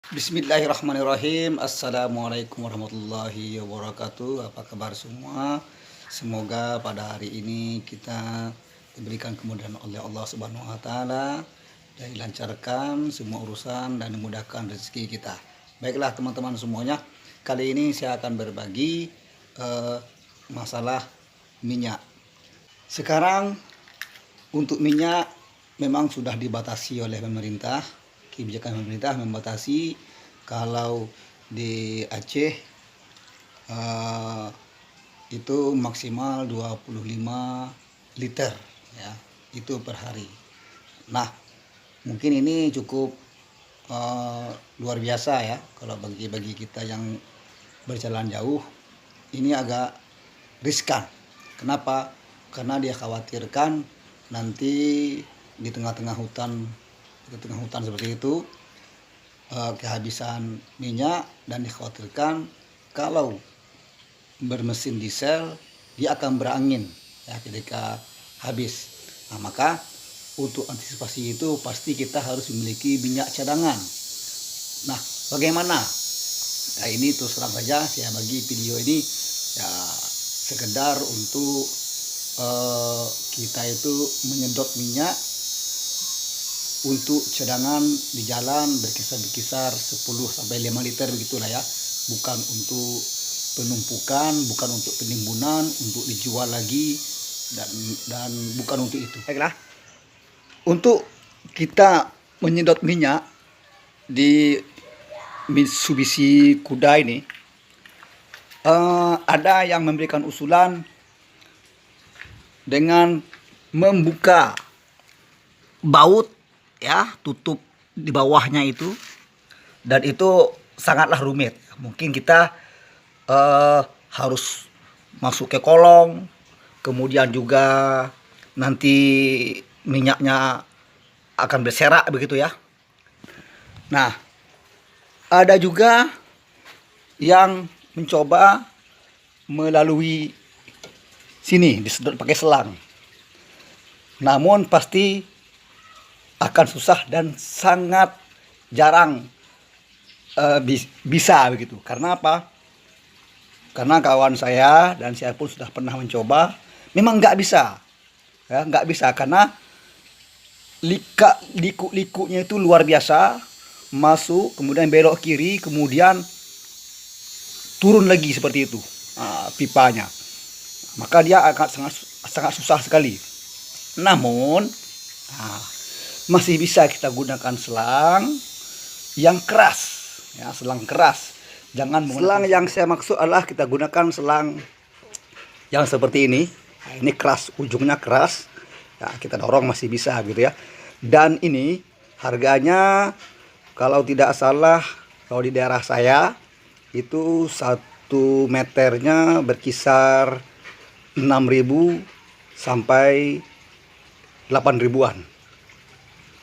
Bismillahirrahmanirrahim. Assalamualaikum warahmatullahi wabarakatuh. Apa kabar semua? Semoga pada hari ini kita diberikan kemudahan oleh Allah Subhanahu wa taala dan dilancarkan semua urusan dan dimudahkan rezeki kita. Baiklah teman-teman semuanya, kali ini saya akan berbagi masalah minyak. Sekarang untuk minyak memang sudah dibatasi oleh pemerintah. Kebijakan pemerintah membatasi kalau di Aceh itu maksimal 25 liter ya, itu per hari. Nah, mungkin ini cukup luar biasa ya kalau bagi kita yang berjalan jauh. Ini agak riskan. Kenapa? Karena dia khawatirkan nanti di tengah-tengah hutan seperti itu kehabisan minyak, dan dikhawatirkan kalau bermesin diesel dia akan berangin ya ketika habis. Nah, maka untuk antisipasi itu pasti kita harus memiliki minyak cadangan. Nah, bagaimana? Nah, ini terus terang saja saya bagi video ini ya sekedar untuk kita itu menyedot minyak untuk cadangan di jalan berkisar 10-5 liter begitulah ya, bukan untuk penumpukan, bukan untuk penimbunan, untuk dijual lagi, dan bukan untuk itu. Baiklah, untuk kita menyedot minyak di Mitsubishi Kuda ini ada yang memberikan usulan dengan membuka baut ya, tutup di bawahnya itu, dan itu sangatlah rumit. Mungkin kita harus masuk ke kolong, kemudian juga nanti minyaknya akan berserak begitu ya. Nah, ada juga yang mencoba melalui sini disedot pakai selang, namun pasti akan susah dan sangat jarang bisa begitu. Karena apa? Karena kawan saya dan saya pun sudah pernah mencoba, memang nggak bisa ya, nggak bisa karena liku-likunya itu luar biasa, masuk kemudian belok kiri kemudian turun lagi seperti itu pipanya, maka dia akan sangat susah sekali. Namun masih bisa kita gunakan selang yang keras ya, selang keras. Jangan selang yang saya maksud adalah kita gunakan selang yang seperti ini. Nah, ini keras, ujungnya keras ya, kita dorong masih bisa gitu ya. Dan ini harganya kalau tidak salah, kalau di daerah saya itu 1 meternya berkisar 6.000 sampai 8.000-an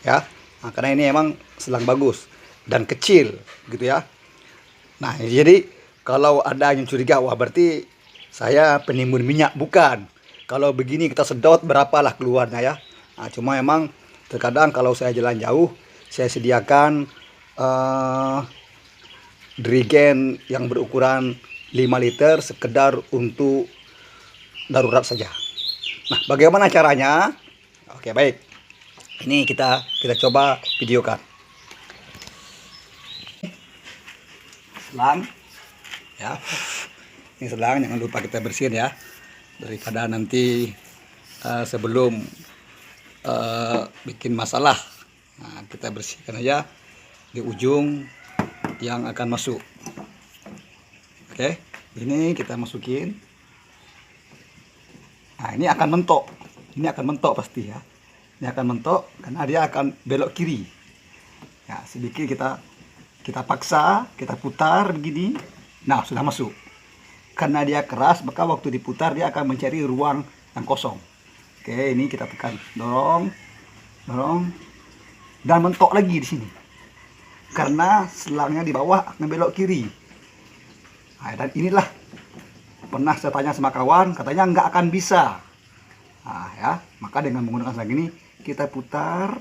ya. Nah, karena ini emang selang bagus dan kecil gitu ya. Nah, jadi kalau ada yang curiga, wah berarti saya penimbun minyak. Bukan. Kalau begini kita sedot berapalah keluarnya ya. Nah, cuma emang terkadang kalau saya jalan jauh, saya sediakan dirigen yang berukuran 5 liter sekedar untuk darurat saja. Nah, bagaimana caranya? Oke, baik. Ini kita coba videokan. Selang ya. Ini selang, jangan lupa kita bersihin ya, daripada nanti sebelum bikin masalah. Nah, kita bersihkan aja di ujung yang akan masuk. Oke, ini kita masukin. Nah, ini akan mentok. Ini akan mentok pasti ya. Ini akan mentok karena dia akan belok kiri. Ya, sedikit kita paksa, kita putar begini. Nah, sudah masuk. Karena dia keras, maka waktu diputar dia akan mencari ruang yang kosong. Oke, ini kita tekan, dorong, dan mentok lagi di sini. Karena selangnya di bawah akan belok kiri. Nah, dan inilah pernah saya tanya sama kawan, katanya nggak akan bisa. Nah, ya, maka dengan menggunakan selang ini kita putar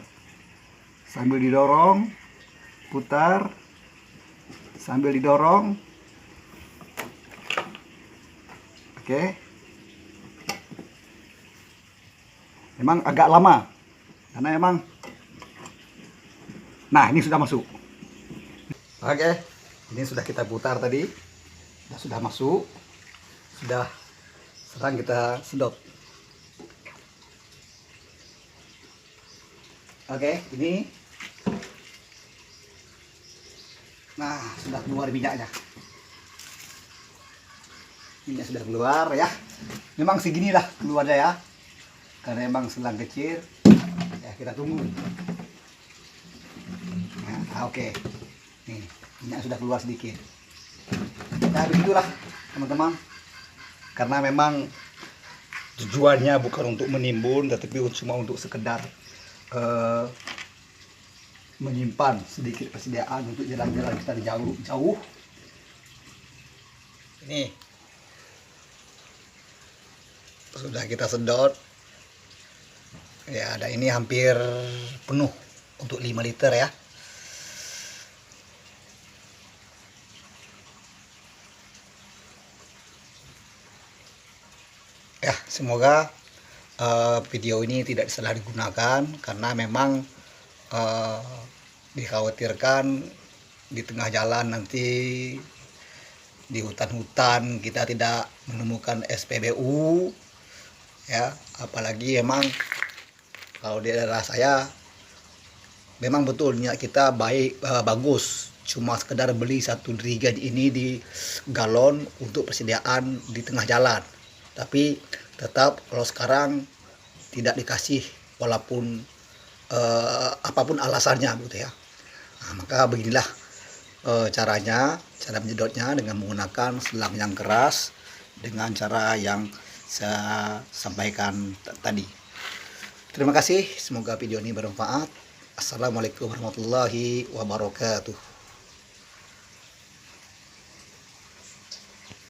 sambil didorong, putar, sambil didorong. Oke. Memang agak lama karena emang, nah ini sudah masuk. Oke, ini sudah kita putar tadi, sudah masuk, sudah, sekarang kita sedot. Oke, ini, nah sudah keluar minyaknya. Minyak sudah keluar ya. Memang seginilah keluarnya ya, karena emang selang kecil. Ya kita tunggu. Nah, oke, nih minyak sudah keluar sedikit. Nah begitulah teman-teman, karena memang tujuannya bukan untuk menimbun, tetapi cuma untuk sekedar menyimpan sedikit persediaan untuk jalan-jalan kita jauh-jauh. Ini sudah kita sedot ya, ada ini hampir penuh untuk 5 liter ya. Ya, semoga video ini tidak salah digunakan, karena memang dikhawatirkan di tengah jalan nanti di hutan-hutan kita tidak menemukan SPBU ya, apalagi emang kalau di daerah saya memang betul niat kita baik, bagus, cuma sekedar beli satu jerigen ini di galon untuk persediaan di tengah jalan. Tapi tetap kalau sekarang tidak dikasih, walaupun apapun alasannya gitu ya. Nah, maka beginilah cara menyedotnya, dengan menggunakan selang yang keras, dengan cara yang saya sampaikan tadi. Terima kasih, semoga video ini bermanfaat. Assalamualaikum warahmatullahi wabarakatuh.